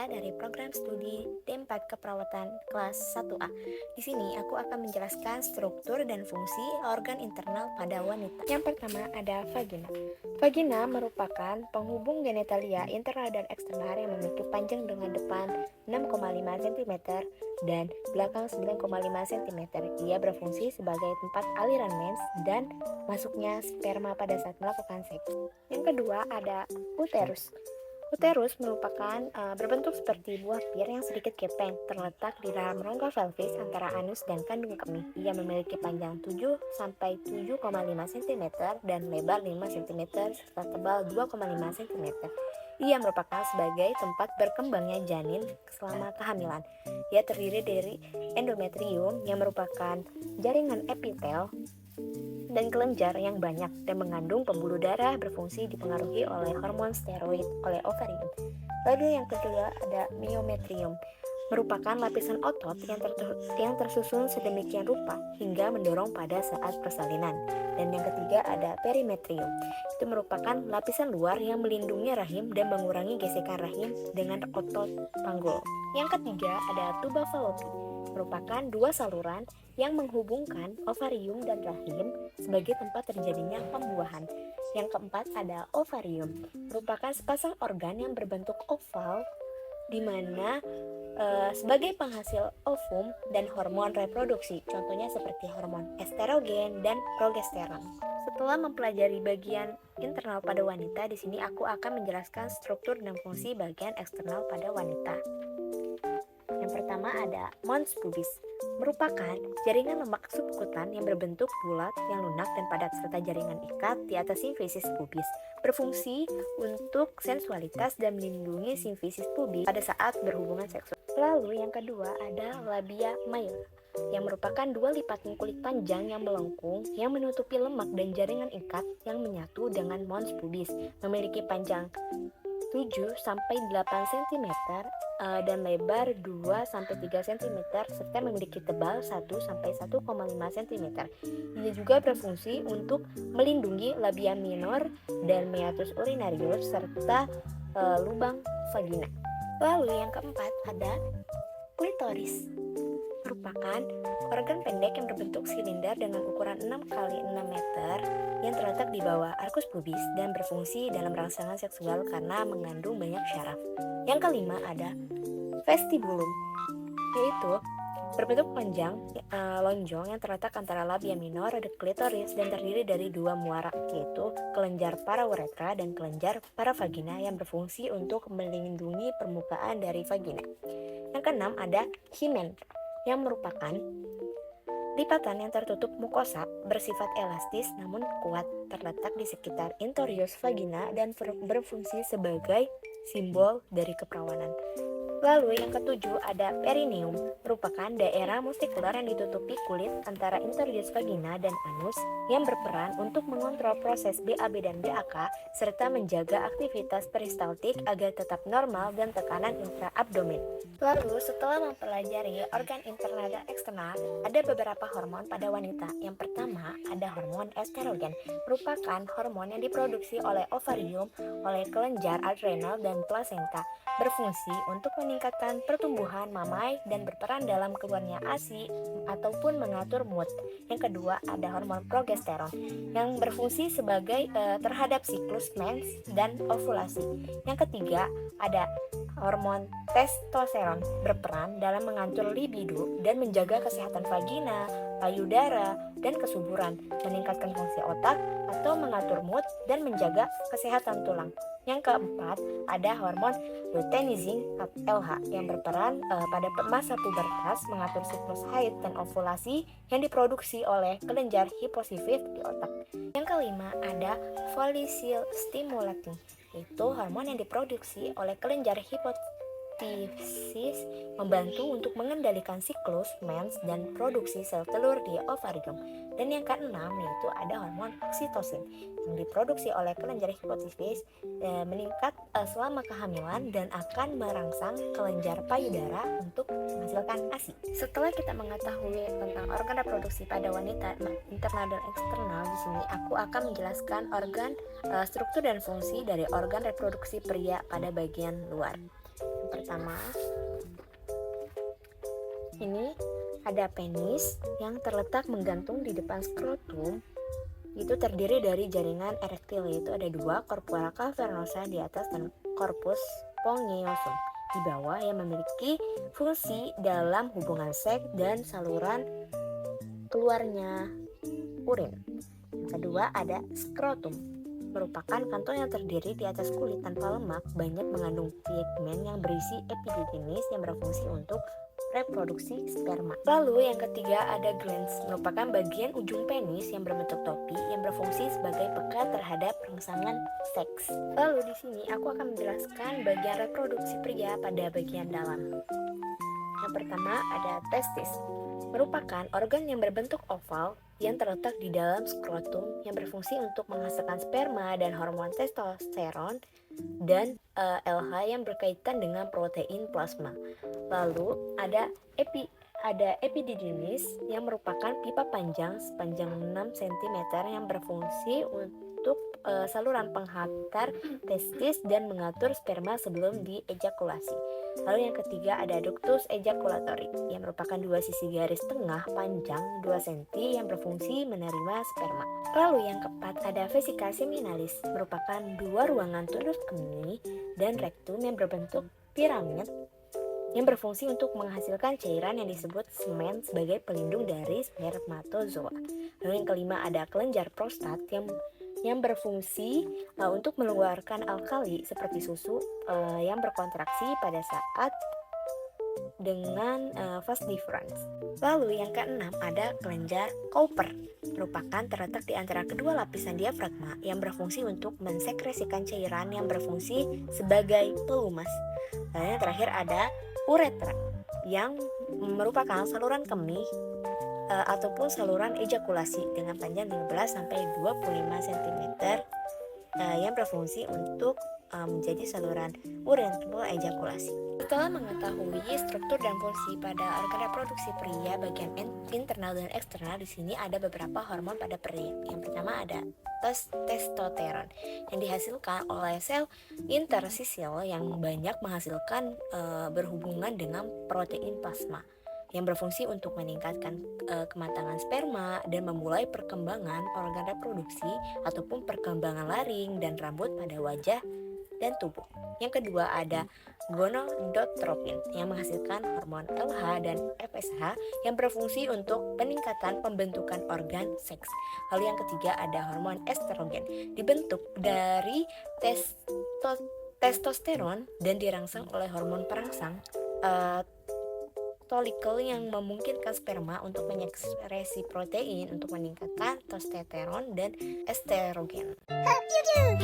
dari program studi D4 Keperawatan kelas 1A. Di sini aku akan menjelaskan struktur dan fungsi organ internal pada wanita. Yang pertama ada vagina. Vagina merupakan penghubung genitalia internal dan eksternal yang memiliki panjang dengan depan 6,5 cm dan belakang 9,5 cm. Ia berfungsi sebagai tempat aliran mens dan masuknya sperma pada saat melakukan seks. Yang kedua ada uterus. Uterus merupakan berbentuk seperti buah pir yang sedikit gepeng, terletak di dalam rongga pelvis antara anus dan kandung kemih. Ia memiliki panjang 7 sampai 7,5 cm dan lebar 5 cm serta tebal 2,5 cm. Ia merupakan sebagai tempat berkembangnya janin selama kehamilan. Ia terdiri dari endometrium yang merupakan jaringan epitel dan kelenjar yang banyak dan mengandung pembuluh darah berfungsi dipengaruhi oleh hormon steroid oleh ovarium. Lalu yang kedua ada myometrium, merupakan lapisan otot yang tersusun sedemikian rupa hingga mendorong pada saat persalinan. Dan yang ketiga ada perimetrium, itu merupakan lapisan luar yang melindungi rahim dan mengurangi gesekan rahim dengan otot panggul. Yang ketiga ada tuba fallopi, merupakan dua saluran yang menghubungkan ovarium dan rahim sebagai tempat terjadinya pembuahan. Yang keempat ada ovarium, merupakan sepasang organ yang berbentuk oval di mana sebagai penghasil ovum dan hormon reproduksi, contohnya seperti hormon estrogen dan progesteron. Setelah mempelajari bagian internal pada wanita, di sini aku akan menjelaskan struktur dan fungsi bagian eksternal pada wanita. Yang pertama ada mons pubis, merupakan jaringan lemak subkutan yang berbentuk bulat yang lunak dan padat serta jaringan ikat di atas simfisis pubis, berfungsi untuk sensualitas dan melindungi simfisis pubis pada saat berhubungan seksual. Lalu yang kedua ada labia major, yang merupakan dua lipatan kulit panjang yang melengkung yang menutupi lemak dan jaringan ikat yang menyatu dengan mons pubis, memiliki panjang 7-8 cm dan lebar 2-3 cm serta memiliki tebal 1-1,5 cm. Ia juga berfungsi untuk melindungi labia minor dan meatus urinarius serta lubang vagina. Lalu yang keempat ada klitoris, merupakan organ pendek yang berbentuk silinder dengan ukuran 6 x 6 meter yang terletak di bawah arkus pubis dan berfungsi dalam rangsangan seksual karena mengandung banyak syaraf. Yang kelima ada vestibulum, yaitu berbentuk panjang lonjong yang terletak antara labia minor dan klitoris dan terdiri dari dua muara, yaitu kelenjar parauretra dan kelenjar paravagina yang berfungsi untuk melindungi permukaan dari vagina. Yang keenam ada himen, yang merupakan lipatan yang tertutup mukosa bersifat elastis namun kuat, terletak di sekitar intorius vagina dan berfungsi sebagai simbol dari keperawanan. Lalu yang ketujuh ada perineum, merupakan daerah musikular yang ditutupi kulit antara interius vagina dan anus yang berperan untuk mengontrol proses BAB dan BAK serta menjaga aktivitas peristaltik agar tetap normal dan tekanan intraabdomen. Lalu setelah mempelajari organ internal dan eksternal, ada beberapa hormon pada wanita. Yang pertama ada hormon estrogen, merupakan hormon yang diproduksi oleh ovarium, oleh kelenjar adrenal dan plasenta, berfungsi untuk meningkatkan pertumbuhan mamai dan berperan dalam keluarnya ASI ataupun mengatur mood. Yang kedua ada hormon progesteron yang berfungsi sebagai terhadap siklus mens dan ovulasi. Yang ketiga ada hormon testosteron, berperan dalam mengatur libido dan menjaga kesehatan vagina, payudara, dan kesuburan, meningkatkan fungsi otak atau mengatur mood dan menjaga kesehatan tulang. Yang keempat ada hormon luteinizing LH yang berperan pada masa pubertas, mengatur siklus haid dan ovulasi yang diproduksi oleh kelenjar hiposifis di otak. Yang kelima ada follicle stimulating, yaitu hormon yang diproduksi oleh kelenjar hipofisis, membantu untuk mengendalikan siklus mens dan produksi sel telur di ovarium. Dan yang keenam yaitu ada hormon oksitosin yang diproduksi oleh kelenjar hipofisis meningkat selama kehamilan dan akan merangsang kelenjar payudara untuk menghasilkan ASI. Setelah kita mengetahui tentang organ reproduksi pada wanita internal dan eksternal, di sini aku akan menjelaskan struktur dan fungsi dari organ reproduksi pria pada bagian luar. Yang pertama, ini ada penis yang terletak menggantung di depan skrotum. Itu terdiri dari jaringan erektil, yaitu ada dua, corpora cavernosa di atas dan corpus spongiosum di bawah, yang memiliki fungsi dalam hubungan seks dan saluran keluarnya urin. Yang kedua ada skrotum, merupakan kantong yang terdiri di atas kulit tanpa lemak, banyak mengandung pigmen yang berisi epididymis yang berfungsi untuk reproduksi sperma. Lalu yang ketiga ada glans, merupakan bagian ujung penis yang berbentuk topi yang berfungsi sebagai pekat terhadap rangsangan seks. Lalu di sini aku akan menjelaskan bagian reproduksi pria pada bagian dalam. Yang pertama ada testis, merupakan organ yang berbentuk oval yang terletak di dalam skrotum yang berfungsi untuk menghasilkan sperma dan hormon testosteron dan LH yang berkaitan dengan protein plasma. Lalu ada epididymis yang merupakan pipa panjang sepanjang 6 cm yang berfungsi untuk saluran penghantar testis dan mengatur sperma sebelum diejakulasi. Lalu yang ketiga ada ductus ejaculatori yang merupakan dua sisi garis tengah panjang 2 cm yang berfungsi menerima sperma. Lalu yang keempat ada vesika seminalis, merupakan dua ruangan tunus kemih dan rektum yang berbentuk piramid yang berfungsi untuk menghasilkan cairan yang disebut semen sebagai pelindung dari spermatozoa. Lalu yang kelima ada kelenjar prostat yang berfungsi untuk mengeluarkan alkali seperti susu yang berkontraksi pada saat dengan vas deferens. Lalu yang keenam ada kelenjar Cowper, merupakan terletak di antara kedua lapisan diafragma yang berfungsi untuk mensekresikan cairan yang berfungsi sebagai pelumas. Lalu yang terakhir ada uretra yang merupakan saluran kemih ataupun saluran ejakulasi dengan panjang 15-25 cm yang berfungsi untuk menjadi saluran urin untuk ejakulasi. Setelah mengetahui struktur dan fungsi pada organ reproduksi pria bagian internal dan eksternal, di sini ada beberapa hormon pada pria. Yang pertama ada testosteron yang dihasilkan oleh sel intersisil yang banyak menghasilkan berhubungan dengan protein plasma yang berfungsi untuk meningkatkan kematangan sperma dan memulai perkembangan organ reproduksi ataupun perkembangan laring dan rambut pada wajah dan tubuh. Yang kedua ada gonadotropin yang menghasilkan hormon LH dan FSH yang berfungsi untuk peningkatan pembentukan organ seks. Lalu yang ketiga ada hormon estrogen, dibentuk dari testosteron dan dirangsang oleh hormon perangsang tolikel yang memungkinkan sperma untuk menyekresi protein untuk meningkatkan testosteron dan estrogen. Hope you do.